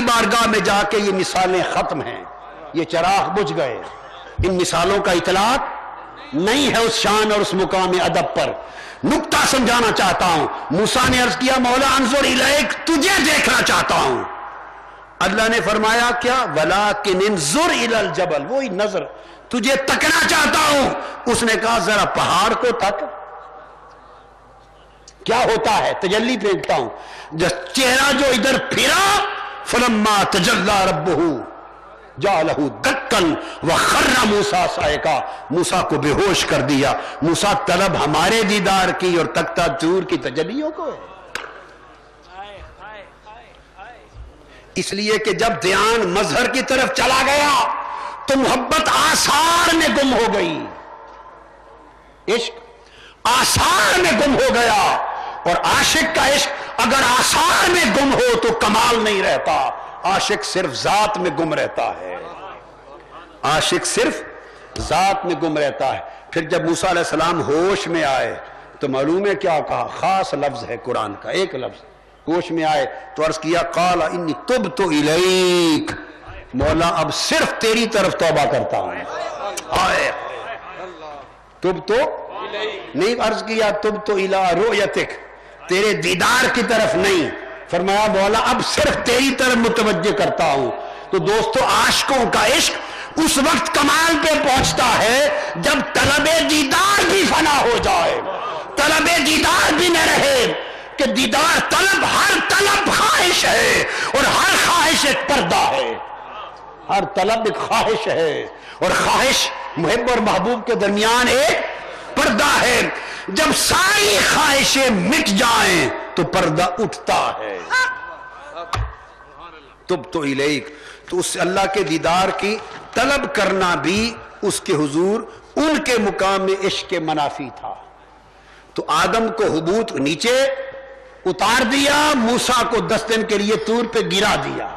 بارگاہ میں جا کے یہ مثالیں ختم ہیں، یہ چراغ بجھ گئے، ان مثالوں کا اطلاق نہیں ہے اس شان اور اس مقام ادب پر۔ نکتہ سمجھانا چاہتا ہوں، موسیٰ نے عرض کیا مولا انظر الیک، تجھے دیکھنا چاہتا ہوں۔ اللہ نے فرمایا کیا؟ ولیکن انظر الی الجبل، وہی نظر، تجھے تکنا چاہتا ہوں۔ اس نے کہا ذرا پہاڑ کو تک، کیا ہوتا ہے؟ تجلی پھینکتا ہوں، چہرہ جو ادھر پھرا، فلما تجلی ربہ جعلہ دکا وخر موسیٰ صعقا، موسیٰ کو بے ہوش کر دیا۔ موسیٰ طلب ہمارے دیدار کی اور تختہ طور کی تجلیوں کو ہے۔ اس لیے کہ جب دھیان مظہر کی طرف چلا گیا تو محبت آثار میں گم ہو گئی، عشق آثار میں گم ہو گیا، اور عاشق کا عشق اگر آثار میں گم ہو تو کمال نہیں رہتا، عاشق صرف ذات میں گم رہتا ہے، عاشق صرف ذات میں گم رہتا ہے۔ پھر جب موسیٰ علیہ السلام ہوش میں آئے تو معلوم ہے کیا کہا؟ خاص لفظ ہے قرآن کا، ایک لفظ، ہوش میں آئے تو عرض کیا قال انی تبت الیک، مولا اب صرف تیری طرف توبہ کرتا ہوں۔ آئے تبت نہیں عرض کیا تبت الی رؤیتک، تیرے دیدار کی طرف نہیں، فرمایا مولا اب صرف تیری طرف متوجہ کرتا ہوں۔ تو دوستو عاشقوں کا عشق اس وقت کمال پہ پہنچتا ہے جب طلب دیدار بھی فنا ہو جائے، طلب دیدار بھی نہ رہے، کہ دیدار طلب، ہر طلب خواہش ہے اور ہر خواہش ایک پردہ ہے، ہر طلب ایک خواہش ہے اور خواہش محب اور محبوب کے درمیان ایک پردہ ہے۔ جب ساری خواہشیں مٹ جائیں تو پردہ اٹھتا ہے۔ تب تو الیک، تو اس اللہ کے دیدار کی طلب کرنا بھی اس کے حضور ان کے مقام میں عشق کے منافی تھا۔ تو آدم کو حبوط نیچے اتار دیا، موسیٰ کو 10 دن کے لیے طور پہ گرا دیا۔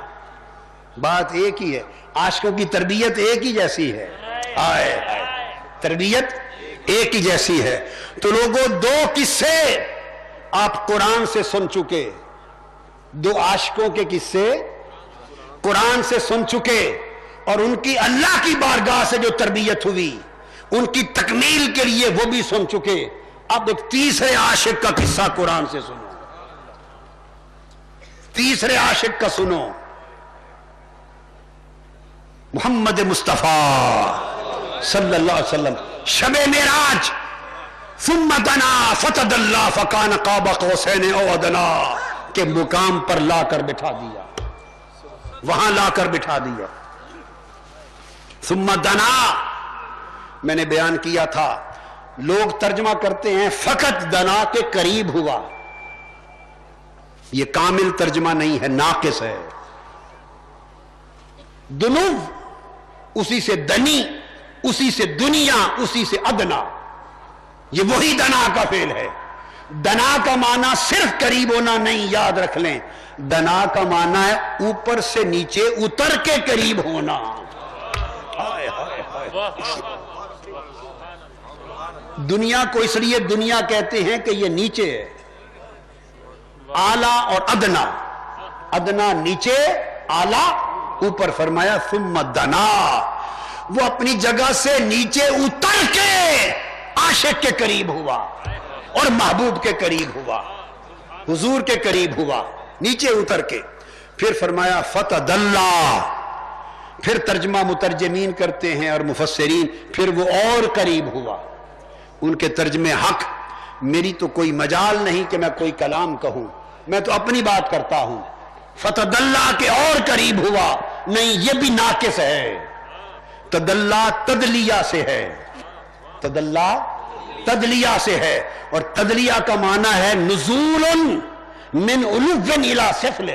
بات ایک ہی ہے، عاشقوں کی تربیت ایک ہی جیسی ہے، تربیت ایک ہی جیسی ہے۔ تو لوگوں دو قصے آپ قرآن سے سن چکے، دو عاشقوں کے قصے قرآن سے سن چکے، اور ان کی اللہ کی بارگاہ سے جو تربیت ہوئی ان کی تکمیل کے لیے وہ بھی سن چکے۔ اب ایک تیسرے عاشق کا قصہ قرآن سے سنو، تیسرے عاشق کا سنو، محمد مصطفیٰ صلی اللہ علیہ وسلم، شب معراج، ثم دنا فتدلی فکان قاب قوسین او ادنا کے مقام پر لا کر بٹھا دیا، وہاں لا کر بٹھا دیا۔ ثم دنا میں نے بیان کیا تھا، لوگ ترجمہ کرتے ہیں فقط دنا کے قریب ہوا، یہ کامل ترجمہ نہیں ہے، ناقص ہے۔ دنو اسی سے دنی، اسی سے دنیا، اسی سے ادنا، یہ وہی دنا کا فعل ہے۔ دنا کا معنی صرف قریب ہونا نہیں، یاد رکھ لیں، دنا کا معنی ہے اوپر سے نیچے اتر کے قریب ہونا۔ دنیا کو اس لیے دنیا کہتے ہیں کہ یہ نیچے ہے، اعلیٰ اور ادنا، ادنا نیچے، اعلیٰ اوپر، فرمایا ثم دنا، وہ اپنی جگہ سے نیچے اتر کے عاشق کے قریب ہوا اور محبوب کے قریب ہوا، حضور کے قریب ہوا، نیچے اتر کے۔ پھر فرمایا فتدلی، پھر ترجمہ مترجمین کرتے ہیں اور مفسرین، پھر وہ اور قریب ہوا۔ ان کے ترجمے حق، میری تو کوئی مجال نہیں کہ میں کوئی کلام کہوں، میں تو اپنی بات کرتا ہوں۔ فتدلی کے اور قریب ہوا، نہیں یہ بھی ناقص ہے، تدلی تدلیہ سے ہے، تدلی تدلیہ سے ہے، اور تدلیہ کا معنی ہے نزول من علو الی سفل،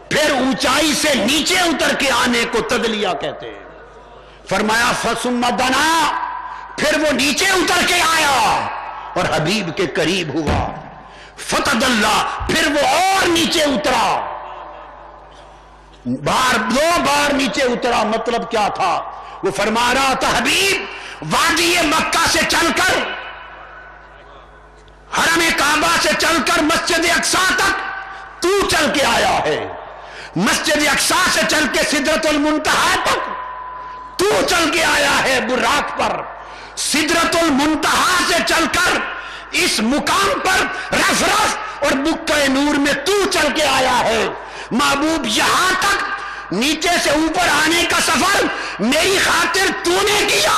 پھر اونچائی سے نیچے اتر کے آنے کو تدلیہ کہتے ہیں۔ فرمایا فثم دنا، پھر وہ نیچے اتر کے آیا اور حبیب کے قریب ہوا۔ فتدلی، پھر وہ اور نیچے اترا، دو بار نیچے اترا۔ مطلب کیا تھا؟ وہ فرما رہا تھا حبیب وادی مکہ سے چل کر، حرم کعبہ سے چل کر مسجد اقصی تک تو چل کے آیا ہے، مسجد اقصی سے چل کے سدرۃ المنتہا تک تو چل کے آیا ہے براق پر، سدرۃ المنتہا سے چل کر اس مقام پر رف رف اور بقعہ نور میں تو چل کے آیا ہے محبوب۔ یہاں تک نیچے سے اوپر آنے کا سفر میری خاطر تو نے کیا،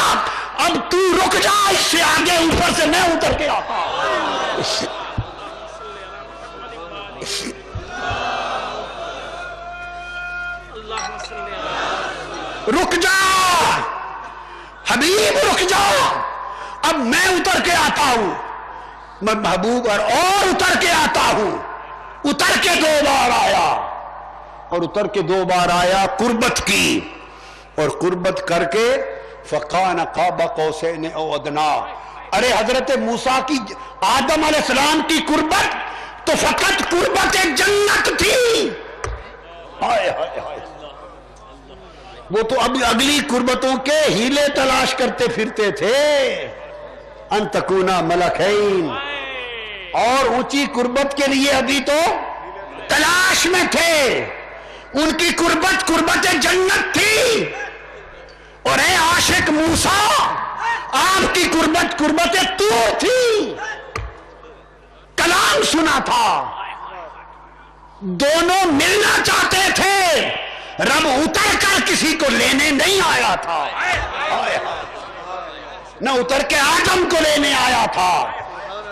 اب تو رک جا، اس سے آگے اوپر سے میں اتر کے آتا رک جا حبیب، رک جا، اب میں اتر کے آتا ہوں۔ میں محبوب اور اتر کے آتا ہوں، اتر کے 2 بار آیا، اور اتر کے 2 بار آیا، قربت کی، اور قربت کر کے فقان قاب قوسین او ادنا۔ ارے حضرت موسیٰ کی، آدم علیہ السلام کی قربت تو فقط قربت جنت تھی، ہائے ہائے ہائے، وہ تو اب اگلی قربتوں کے ہیلے تلاش کرتے پھرتے تھے، ان تکونا ملکین، اور اونچی قربت کے لیے ابھی تو تلاش میں تھے۔ ان کی قربت قربت جنت تھی، اور اے عاشق موسیٰ آپ کی قربت قربت طور تھی، کلام سنا تھا، دونوں ملنا چاہتے تھے، رب اتر کر کسی کو لینے نہیں آیا تھا، نہ اتر کے آدم کو لینے آیا تھا،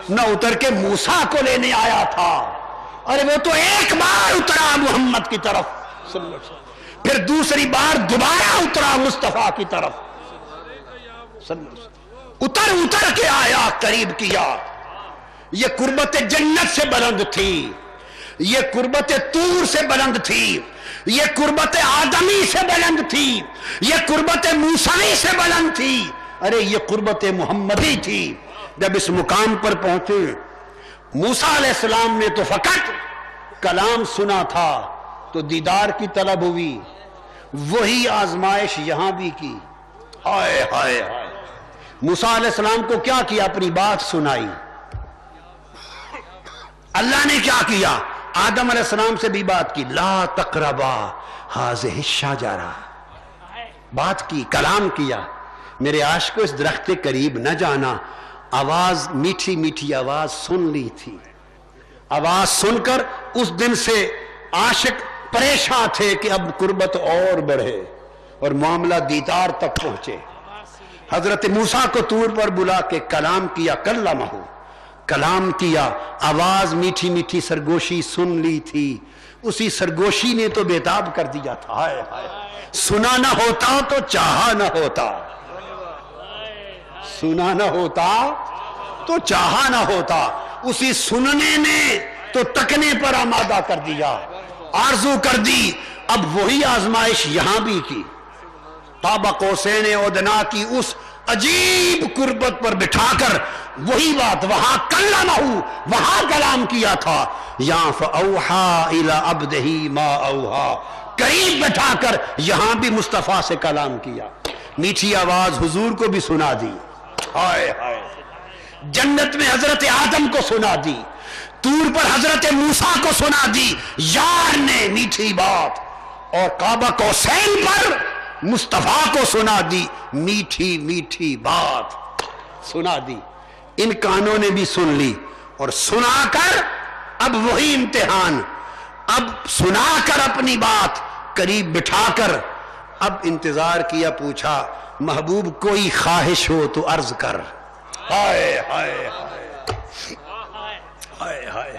نہ اتر کے موسیٰ کو لینے آیا تھا، ارے وہ تو ایک بار اترا محمد کی طرف، پھر دوسری بار دوبارہ اترا مصطفیٰ کی طرف، اتر کے آیا، قریب کیا۔ یہ قربت جنت سے بلند تھی، یہ قربت طور سے بلند تھی، یہ قربت آدمی سے بلند تھی، یہ قربت موسیٰ سے بلند تھی، ارے یہ قربت محمدی تھی۔ جب اس مقام پر پہنچے، موسیٰ علیہ السلام نے تو فقط کلام سنا تھا، تو دیدار کی طلب ہوئی، وہی آزمائش یہاں بھی کی، ہائے ہائے ہائے۔ موسیٰ علیہ السلام کو کیا کیا؟ اپنی بات سنائی۔ اللہ نے کیا کیا؟ آدم علیہ السلام سے بھی بات کی، لا تقربا ہذہ الشجرہ، بات کی، کلام کیا، میرے عاشق کو اس درخت کے قریب نہ جانا۔ آواز، میٹھی میٹھی آواز سن لی تھی، آواز سن کر اس دن سے عاشق پریشان تھے کہ اب قربت اور بڑھے اور معاملہ دیدار تک پہنچے۔ حضرت موسیٰ کو طور پر بلا کے کلام کیا، کلمہ، کلام کیا، آواز میٹھی میٹھی سرگوشی سن لی تھی، اسی سرگوشی نے تو بےتاب کر دیا تھا، ہائے ہائے، سنا نہ ہوتا تو چاہا نہ ہوتا، سنا نہ ہوتا تو چاہا نہ ہوتا، اسی سننے نے تو تکنے پر آمادہ کر دیا، آرزو کر دی۔ اب وہی آزمائش یہاں بھی کی، قاب قوسین ادنا کی اس عجیب قربت پر بٹھا کر وہی بات، وہاں کلمہ، وہاں کلام کیا تھا، یہاں فاوحا الی عبدہ ما اوحا، قریب بٹھا کر یہاں بھی مصطفیٰ سے کلام کیا، میٹھی آواز حضور کو بھی سنا دی، ہائے ہائے، جنت میں حضرت آدم کو سنا دی، طور پر حضرت موسیٰ کو سنا دی، یار نے میٹھی بات، اور قاب قوسین پر مصطفیٰ کو سنا دی، میٹھی میٹھی بات سنا دی۔ ان کانوں نے بھی سن لی، اور سنا کر اب وہی امتحان، اب سنا کر اپنی بات قریب بٹھا کر اب انتظار کیا، پوچھا محبوب کوئی خواہش ہو تو عرض کر، ہائے ہائے ہائے ہائے ہائے ہائے،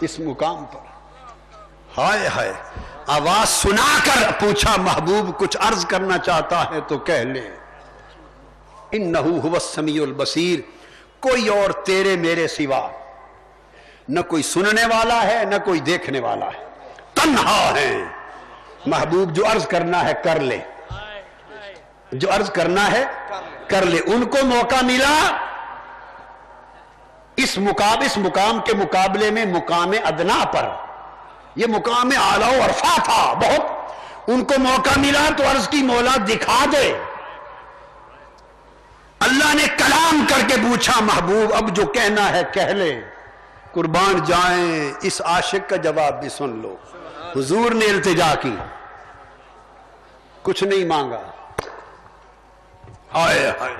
اس مقام پر ہائے ہائے، آواز سنا کر پوچھا محبوب کچھ عرض کرنا چاہتا ہے تو کہہ لے، انہو هو السمیع البصیر، کوئی اور تیرے میرے سوا نہ کوئی سننے والا ہے نہ کوئی دیکھنے والا ہے، تنہا ہے محبوب، جو عرض کرنا ہے کر لے، جو عرض کرنا ہے کر لے۔ ان کو موقع ملا اس مقام کے مقابلے میں مقام ادنا پر، یہ مقام اعلیٰ و عرفہ تھا بہت، ان کو موقع ملا تو عرض کی مولا دکھا دے۔ اللہ نے کلام کر کے پوچھا محبوب اب جو کہنا ہے کہہ لے، قربان جائیں اس عاشق کا جواب بھی سن لو، حضور نے التجا کی، کچھ نہیں مانگا، ہائے ہائے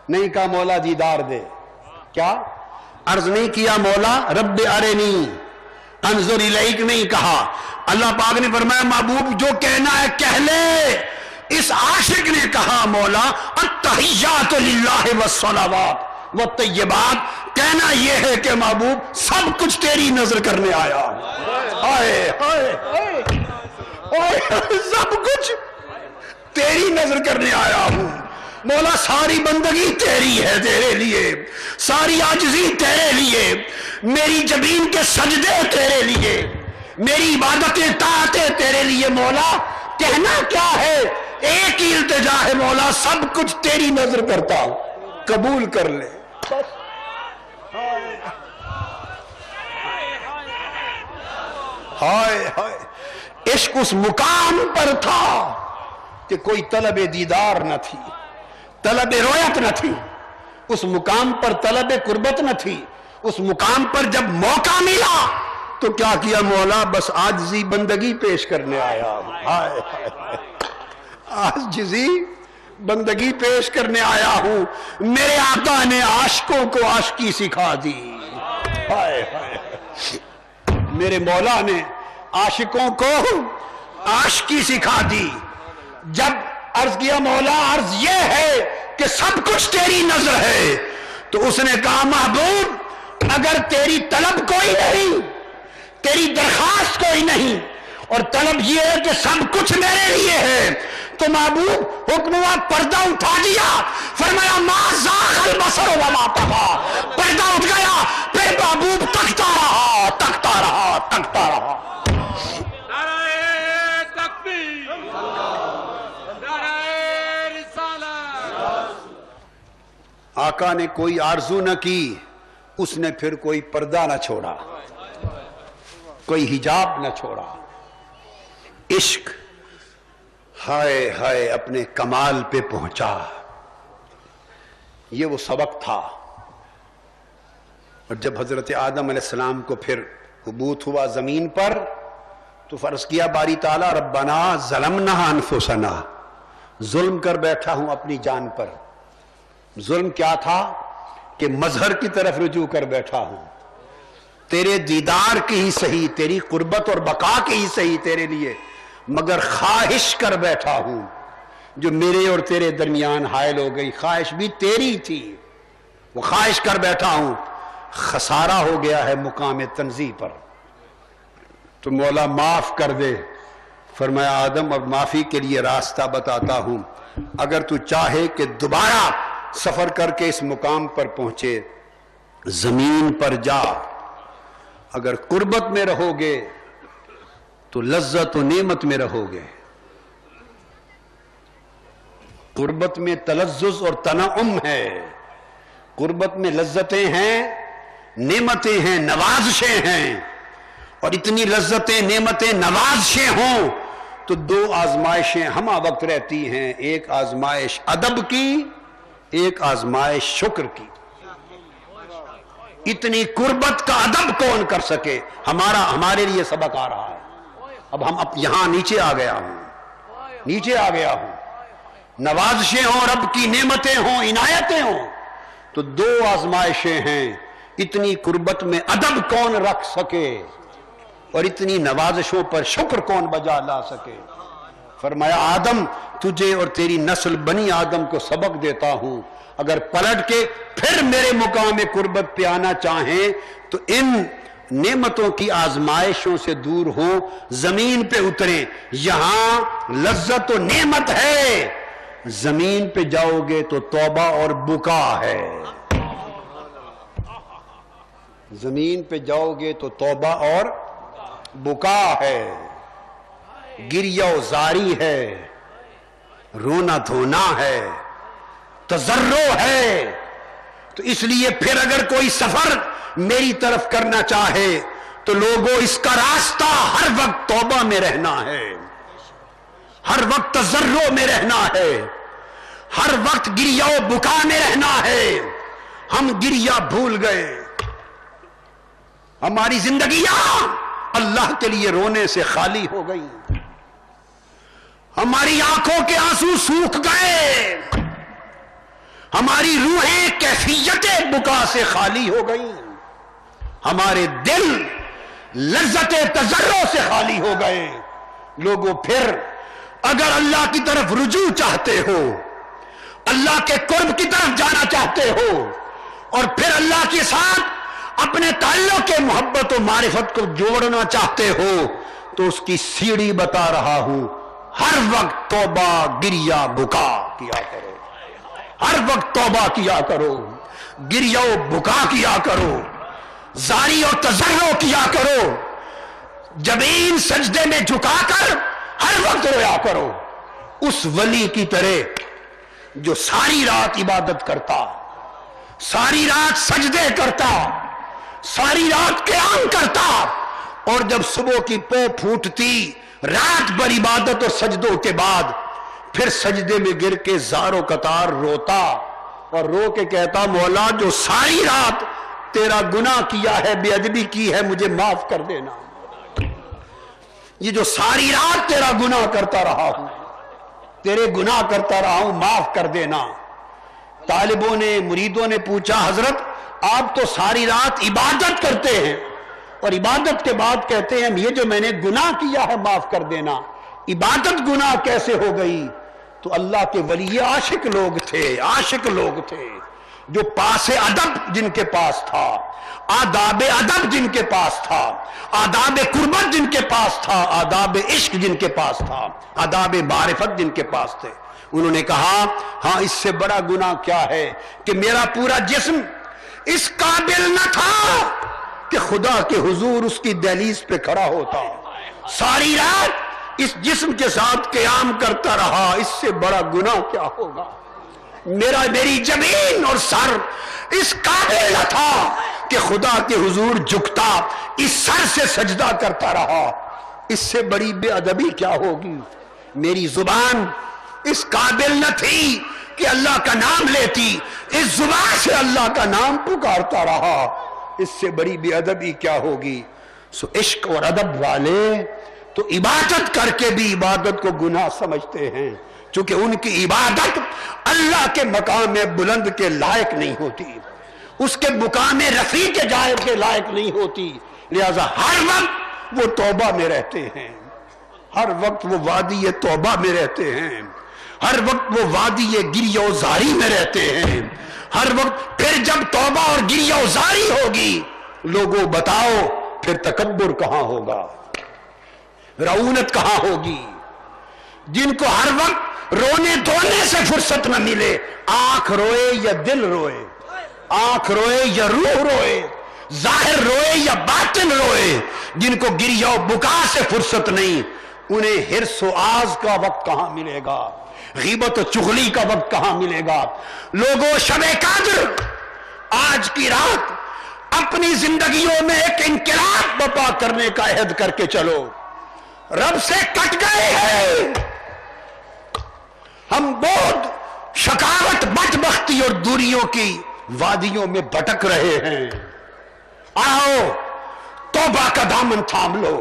نہیں کہا مولا دیدار دے، کیا عرض نہیں کیا مولا رب ارنی انظر الیک نہیں کہا، اللہ پاک نے فرمایا محبوب جو کہنا ہے کہہ لے۔ اس عاشق نے کہا مولا التحیات للہ والصلوات والطیبات، کہنا یہ ہے کہ محبوب سب کچھ تیری نظر کرنے آیا، ہائے ہائے ہائے سب کچھ تیری نظر کرنے آیا ہوں مولا، ساری بندگی تیری ہے، تیرے لیے ساری عاجزی تیرے لیے، میری جبین کے سجدے تیرے لیے، میری عبادتیں طاعتیں تیرے لیے مولا، کہنا کیا ہے، ایک ہی التجا ہے مولا سب کچھ تیری نظر کرتا ہوں، قبول کر لے۔ ہائے ہائے عشق اس مقام پر تھا کہ کوئی طلب دیدار نہ تھی، طلب رویت نہ تھی، اس مقام پر طلب قربت نہ تھی، اس مقام پر جب موقع ملا تو کیا کیا مولا بس عاجزی بندگی پیش کرنے آیا ہوں، ہائے ہائے عاجزی بندگی پیش کرنے آیا ہوں، میرے آقا نے عاشقوں کو عاشقی سکھا دی، ہائے ہائے میرے مولا نے عاشقوں کو عاشقی سکھا دی۔ جب عرض کیا مولا عرض یہ ہے کہ سب کچھ تیری نظر ہے، تو اس نے کہا محبوب اگر تیری طلب کوئی نہیں، تیری درخواست کوئی نہیں، اور طلب یہ ہے کہ سب کچھ میرے لیے ہے، تو محبوب حکم ہوا پردہ اٹھا دیا، فرمایا ما زاغ البصر وما طغى، پردہ اٹھ گیا، پھر محبوب تکتا رہا تکتا رہا تکتا رہا۔ نعرہ تکبیر، نعرہ رسالت۔ آقا نے کوئی آرزو نہ کی، اس نے پھر کوئی پردہ نہ چھوڑا، کوئی حجاب نہ چھوڑا، عشق ہائے ہائے اپنے کمال پہ پہنچا۔ یہ وہ سبق تھا، اور جب حضرت آدم علیہ السلام کو پھر حبوط ہوا زمین پر تو فرض کیا باری تعالیٰ ربنا ظلمنا انفسنا، ظلم کر بیٹھا ہوں اپنی جان پر۔ ظلم کیا تھا کہ مظہر کی طرف رجوع کر بیٹھا ہوں، تیرے دیدار کی ہی صحیح، تیری قربت اور بقا کی ہی صحیح تیرے لیے، مگر خواہش کر بیٹھا ہوں جو میرے اور تیرے درمیان حائل ہو گئی، خواہش بھی تیری تھی، وہ خواہش کر بیٹھا ہوں، خسارہ ہو گیا ہے مقام تنزیہ پر، تو مولا معاف کر دے۔ فرمایا آدم اب معافی کے لیے راستہ بتاتا ہوں، اگر تو چاہے کہ دوبارہ سفر کر کے اس مقام پر پہنچے، زمین پر جا، اگر قربت میں رہو گے تو لذت و نعمت میں رہو گے، قربت میں تلذذ اور تنعم ہے، قربت میں لذتیں ہیں، نعمتیں ہیں، نوازشیں ہیں، اور اتنی لذتیں نعمتیں نوازشیں ہوں تو دو آزمائشیں ہمہ وقت رہتی ہیں، ایک آزمائش ادب کی، ایک آزمائش شکر کی۔ اتنی قربت کا ادب کون کر سکے، ہمارے لیے سبق آ رہا ہے۔ اب ہم یہاں نیچے آ گیا ہوں، نوازشیں ہوں، رب کی نعمتیں ہوں، عنایتیں ہوں، تو دو آزمائشیں ہیں، اتنی قربت میں ادب کون رکھ سکے اور اتنی نوازشوں پر شکر کون بجا لا سکے۔ فرمایا آدم تجھے اور تیری نسل بنی آدم کو سبق دیتا ہوں، اگر پلٹ کے پھر میرے مقام قربت پہ آنا چاہیں تو ان نعمتوں کی آزمائشوں سے دور ہوں، زمین پہ اتریں، یہاں لذت و نعمت ہے، زمین پہ جاؤ گے تو توبہ اور بکا ہے، زمین پہ جاؤ گے تو توبہ اور بکا ہے، گریہ و زاری ہے، رونا دھونا ہے، تضرع ہے۔ تو اس لیے پھر اگر کوئی سفر میری طرف کرنا چاہے تو لوگوں اس کا راستہ ہر وقت توبہ میں رہنا ہے، ہر وقت تضرع میں رہنا ہے، ہر وقت گریہ و بکا میں رہنا ہے۔ ہم گریہ بھول گئے، ہماری زندگیاں اللہ کے لیے رونے سے خالی ہو گئی. ہماری آنکھوں کے آنسو سوکھ گئے. ہماری روحیں کیفیت بکا سے خالی ہو گئی. ہمارے دل لذت تضرع سے خالی ہو گئے. لوگوں پھر اگر اللہ کی طرف رجوع چاہتے ہو, اللہ کے قرب کی طرف جانا چاہتے ہو, اور پھر اللہ کے ساتھ اپنے تعلق کے محبت و معرفت کو جوڑنا چاہتے ہو, تو اس کی سیڑھی بتا رہا ہوں, ہر وقت توبہ گریہ بکا کیا کرو. ہر وقت توبہ کیا کرو, گریہ و بکا کیا کرو, زاری اور تضرع کیا کرو, جبین سجدے میں جھکا کر ہر وقت رویا کرو. اس ولی کی طرح جو ساری رات عبادت کرتا, ساری رات سجدے کرتا, ساری رات قیام کرتا, اور جب صبح کی پو پھوٹتی رات بھر عبادت اور سجدوں کے بعد پھر سجدے میں گر کے زاروں قطار روتا, اور رو کے کہتا, مولا جو ساری رات تیرا گناہ کیا ہے, بے ادبی کی ہے, مجھے معاف کر دینا. یہ جو ساری رات تیرا گناہ کرتا رہا ہوں, تیرے گناہ کرتا رہا ہوں, معاف کر دینا. طالبوں نے, مریدوں نے پوچھا, حضرت آپ تو ساری رات عبادت کرتے ہیں اور عبادت کے بعد کہتے ہیں یہ جو میں نے گناہ کیا ہے معاف کر دینا, عبادت گناہ کیسے ہو گئی؟ تو اللہ کے ولی عاشق لوگ تھے, عاشق لوگ تھے جو پاس ادب جن کے پاس تھا, آداب ادب جن کے پاس تھا, آداب قربت جن کے پاس تھا, آداب عشق جن کے پاس تھا, آداب معرفت جن کے پاس تھے. انہوں نے کہا ہاں اس سے بڑا گناہ کیا ہے کہ میرا پورا جسم اس قابل نہ تھا کہ خدا کے حضور اس کی دہلیز پہ کھڑا ہوتا, ساری رات اس جسم کے ساتھ قیام کرتا رہا, اس سے بڑا گناہ کیا ہوگا؟ میری جبین اور سر اس قابل نہ تھا کہ خدا کے حضور جھکتا, اس سر سے سجدہ کرتا رہا, اس سے بڑی بے ادبی کیا ہوگی؟ میری زبان اس قابل نہ تھی کہ اللہ کا نام لیتی, اس زبان سے اللہ کا نام پکارتا رہا, اس سے بڑی بے ادبی کیا ہوگی؟ سو عشق اور ادب والے تو عبادت کر کے بھی عبادت کو گناہ سمجھتے ہیں, چونکہ ان کی عبادت اللہ کے مقام بلند کے لائق نہیں ہوتی, اس کے مقام رفیع کے جائے کے لائق نہیں ہوتی. لہذا ہر وقت وہ توبہ میں رہتے ہیں, ہر وقت وہ وادی توبہ میں رہتے ہیں, ہر وقت وہ وادی گریہ و زاری میں رہتے ہیں, ہر وقت. پھر جب توبہ اور گریہ و زاری ہوگی, لوگوں بتاؤ پھر تکبر کہاں ہوگا, رعونت کہاں ہوگی؟ جن کو ہر وقت رونے دھونے سے فرصت نہ ملے, آنکھ روئے یا دل روئے, آنکھ روئے یا روح روئے, ظاہر روئے یا باطن روئے, جن کو گریہ و بکا سے فرصت نہیں, انہیں حرص و آز کا وقت کہاں ملے گا, غیبت و چغلی کا وقت کہاں ملے گا؟ لوگوں شب قدر آج کی رات اپنی زندگیوں میں ایک انقلاب برپا کرنے کا عہد کر کے چلو. رب سے کٹ گئے ہیں ہم, بہت شکاوت بدبختی اور دوریوں کی وادیوں میں بھٹک رہے ہیں. آؤ توبہ کا دامن تھام لو,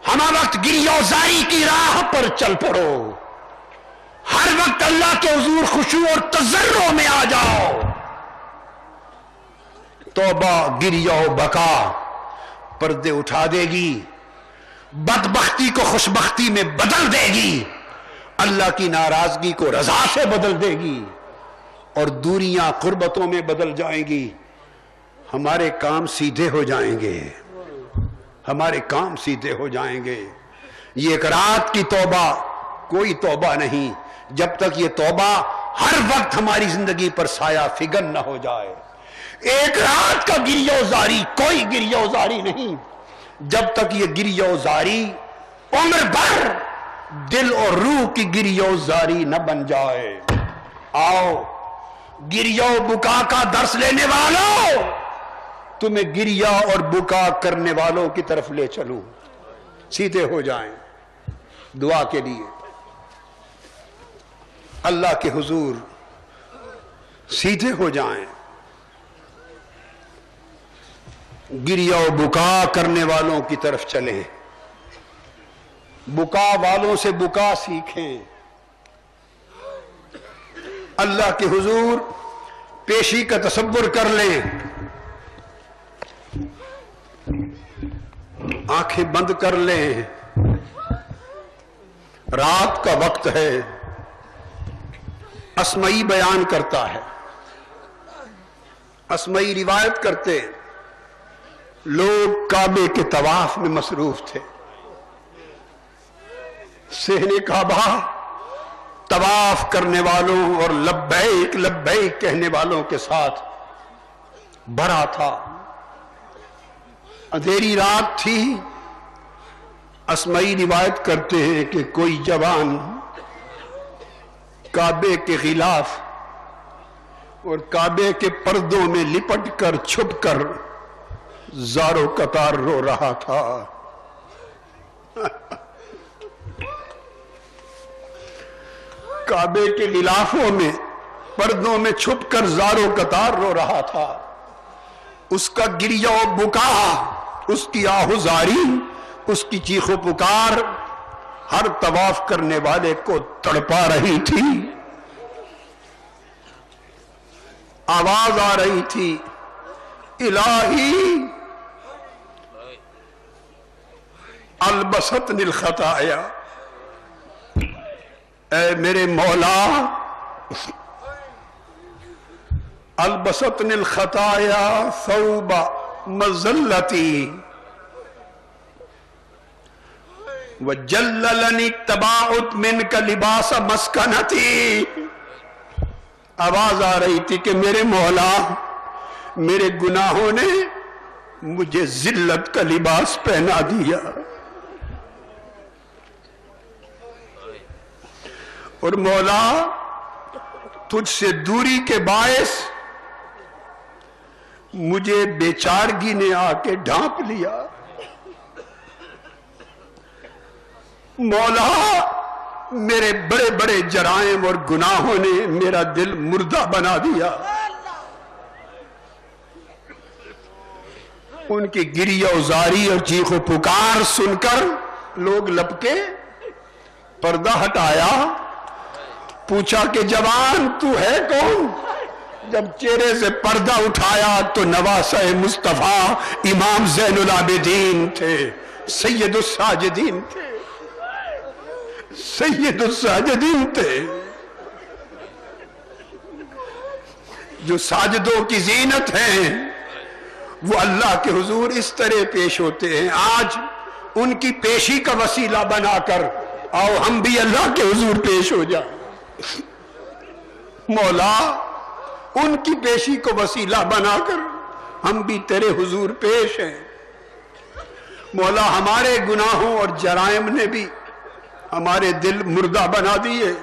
ہم وقت گریہ و زاری کی راہ پر چل پڑو, ہر وقت اللہ کے حضور خشوع اور تضرع میں آ جاؤ. توبہ گریہ و بکا پردے اٹھا دے گی, بدبختی کو خوشبختی میں بدل دے گی, اللہ کی ناراضگی کو رضا سے بدل دے گی, اور دوریاں قربتوں میں بدل جائیں گی. ہمارے کام سیدھے ہو جائیں گے, ہمارے کام سیدھے ہو جائیں گے. یہ ایک رات کی توبہ کوئی توبہ نہیں جب تک یہ توبہ ہر وقت ہماری زندگی پر سایہ فگن نہ ہو جائے. ایک رات کا گریہ و زاری کوئی گریہ و زاری نہیں جب تک یہ گریہ و زاری عمر بھر دل اور روح کی گریہ و زاری نہ بن جائے. آؤ گریہ و بکا کا درس لینے والوں, تمہیں گریہ اور بکا کرنے والوں کی طرف لے چلوں, سیدھے ہو جائیں. دعا کے لیے اللہ کے حضور سیدھے ہو جائیں. گریہ و بکا کرنے والوں کی طرف چلیں، بکا والوں سے بکا سیکھیں، اللہ کے حضور پیشی کا تصور کر لیں، آنکھیں بند کر لیں، رات کا وقت ہے، اسمعی بیان کرتا ہے، اسمعی روایت کرتے لوگ کعبے کے طواف میں مصروف تھے، صحن کعبہ طواف کرنے والوں اور لبیک لبیک کہنے والوں کے ساتھ بھرا تھا، اندھیری رات تھی۔ اسمعی روایت کرتے ہیں کہ کوئی جوان کعبے کے غلاف اور کعبے کے پردوں میں لپٹ کر چھپ کر زارو قطار رو رہا تھا۔ کعبے کے غلافوں میں پردوں میں چھپ کر زارو قطار رو رہا تھا، اس کا گریہ و بکا، اس کی آہوزاری، اس کی چیخ و پکار ہر طواف کرنے والے کو تڑپا رہی تھی، آواز آ رہی تھی، الہی البستنی الخطایا، اے میرے مولا البستنی الخطایا ثوب مذلتی وجللنی التباعد منک لباس مسکنتی۔ آواز آ رہی تھی کہ میرے مولا میرے گناہوں نے مجھے ذلت کا لباس پہنا دیا، اور مولا تجھ سے دوری کے باعث مجھے بیچارگی نے آ کے ڈھانپ لیا، مولا میرے بڑے بڑے جرائم اور گناہوں نے میرا دل مردہ بنا دیا۔ ان کی گریہ و زاری اور چیخ و پکار سن کر لوگ لپکے، پردہ ہٹایا، پوچھا کہ جوان تو ہے کون؟ جب چہرے سے پردہ اٹھایا تو نواسہ مصطفیٰ امام زین العابدین تھے، سید الساجدین تھے، سید الساجدین تھے، جو ساجدوں کی زینت ہیں وہ اللہ کے حضور اس طرح پیش ہوتے ہیں۔ آج ان کی پیشی کا وسیلہ بنا کر آؤ ہم بھی اللہ کے حضور پیش ہو جائیں، مولا ان کی پیشی کو وسیلہ بنا کر ہم بھی تیرے حضور پیش ہیں، مولا ہمارے گناہوں اور جرائم نے بھی ہمارے دل مردہ بنا دیے،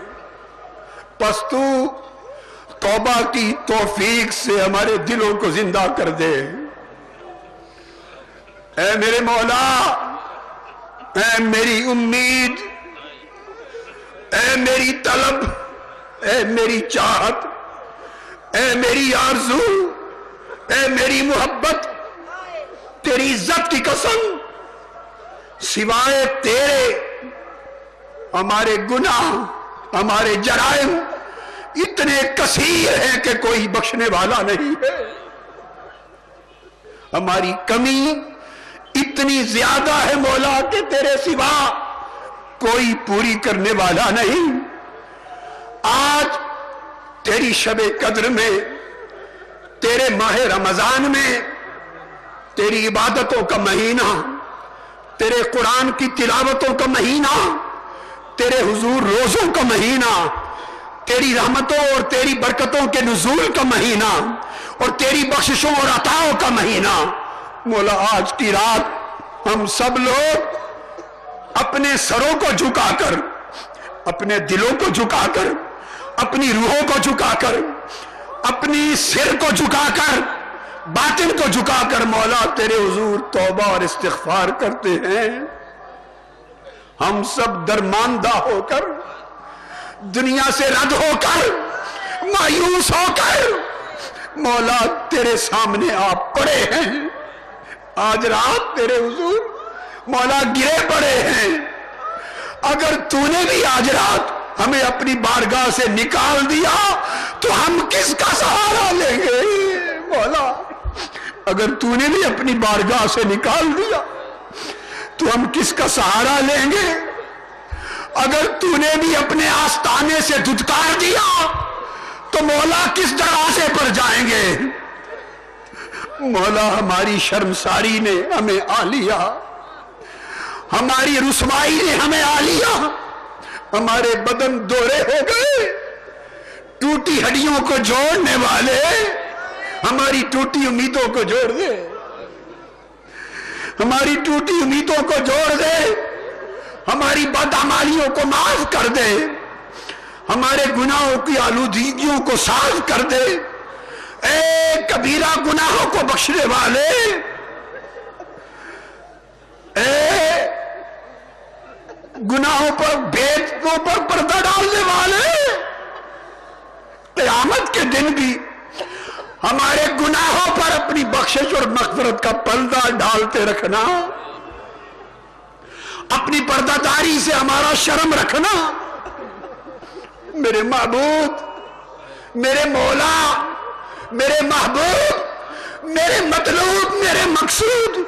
پس تو توبہ کی توفیق سے ہمارے دلوں کو زندہ کر دے۔ اے میرے مولا، اے میری امید، اے میری طلب، اے میری چاہت، اے میری آرزو، اے میری محبت، تیری عزت کی قسم، سوائے تیرے ہمارے گناہ، ہمارے جرائم اتنے کثیر ہیں کہ کوئی بخشنے والا نہیں ہے، ہماری کمی اتنی زیادہ ہے مولا کہ تیرے سوا کوئی پوری کرنے والا نہیں۔ آج تیری شب قدر میں، تیرے ماہ رمضان میں، تیری عبادتوں کا مہینہ، تیرے قرآن کی تلاوتوں کا مہینہ، تیرے حضور روزوں کا مہینہ، تیری رحمتوں اور تیری برکتوں کے نزول کا مہینہ اور تیری بخششوں اور عطاؤں کا مہینہ، مولا آج کی رات ہم سب لوگ اپنے سروں کو جھکا کر، اپنے دلوں کو جھکا کر، اپنی روحوں کو جھکا کر، اپنی سر کو جھکا کر، باطن کو جھکا کر مولا تیرے حضور توبہ اور استغفار کرتے ہیں۔ ہم سب درماندہ ہو کر، دنیا سے رد ہو کر، مایوس ہو کر مولا تیرے سامنے آپ پڑے ہیں، آج رات تیرے حضور مولا گرے پڑے ہیں، اگر تو نے بھی آج رات ہمیں اپنی بارگاہ سے نکال دیا تو ہم کس کا سہارا لیں گے مولا؟ اگر تو نے بھی اپنی بارگاہ سے نکال دیا تو ہم کس کا سہارا لیں گے؟ اگر تو نے بھی اپنے آستانے سے دھتکار دیا تو مولا کس دروازے پر جائیں گے؟ مولا ہماری شرمساری نے ہمیں آ لیا، ہماری رسوائی نے ہمیں آ لیا، ہمارے بدن دورے ہو گئے، ٹوٹی ہڈیوں کو جوڑنے والے ہماری ٹوٹی امیدوں کو جوڑ دے، ہماری ٹوٹی امیدوں کو جوڑ دے، ہماری بدعمالیوں کو معاف کر دے، ہمارے گناہوں کی آلودگیوں کو صاف کر دے، اے کبیرہ گناہوں کو بخشنے والے، اے گناہوں پر بھیدوں پر پردہ ڈالنے والے، قیامت کے دن بھی ہمارے گناہوں پر اپنی بخشش اور مغفرت کا پردہ ڈالتے رکھنا، اپنی پردہ داری سے ہمارا شرم رکھنا۔ میرے معبود، میرے مولا، میرے محبوب، میرے مطلوب، میرے مقصود،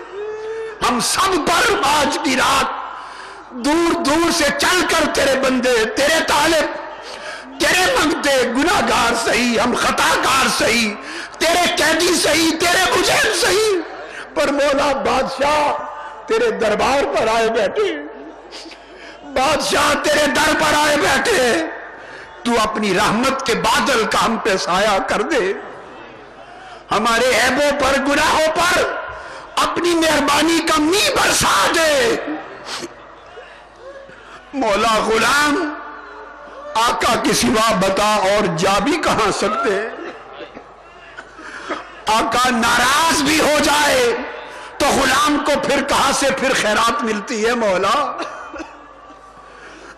ہم سب پر آج کی رات دور دور سے چل کر تیرے بندے، تیرے طالب، تیرے منگتے گناہگار سہی، ہم خطاکار سہی، تیرے قیدی سہی، تیرے مجرم سہی، پر مولا بادشاہ تیرے دربار پر آئے بیٹھے، بادشاہ تیرے در پر آئے بیٹھے، تو اپنی رحمت کے بادل کا ہم پہ سایہ کر دے، ہمارے عیبوں پر، گناہوں پر اپنی مہربانی کا می برسا دے۔ مولا غلام آقا کے سوا بتا اور جا بھی کہاں سکتے؟ آقا ناراض بھی ہو جائے تو غلام کو پھر کہاں سے پھر خیرات ملتی ہے؟ مولا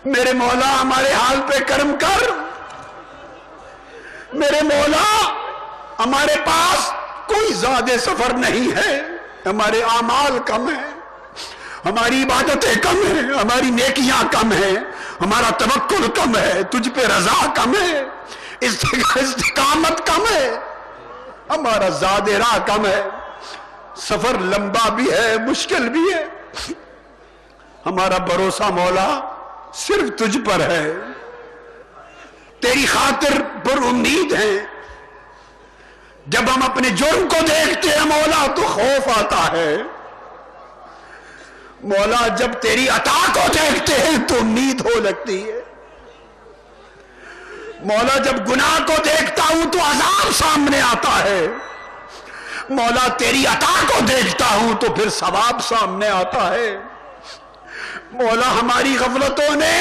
میرے مولا ہمارے حال پہ کرم کر، میرے مولا ہمارے پاس کوئی زیادہ سفر نہیں ہے، ہمارے اعمال کم ہیں، ہماری عبادتیں کم ہیں، ہماری نیکیاں کم ہیں، ہمارا توکل کم ہے، تجھ پہ رضا کم ہے، استقامت کم ہے، ہمارا زاد راہ کم ہے، سفر لمبا بھی ہے، مشکل بھی ہے، ہمارا بھروسہ مولا صرف تجھ پر ہے، تیری خاطر پر امید ہے۔ جب ہم اپنے جرم کو دیکھتے ہیں مولا تو خوف آتا ہے، مولا جب تیری عطا کو دیکھتے ہیں تو امید ہو لگتی ہے، مولا جب گناہ کو دیکھتا ہوں تو عذاب سامنے آتا ہے، مولا تیری عطا کو دیکھتا ہوں تو پھر ثواب سامنے آتا ہے۔ مولا ہماری غفلتوں نے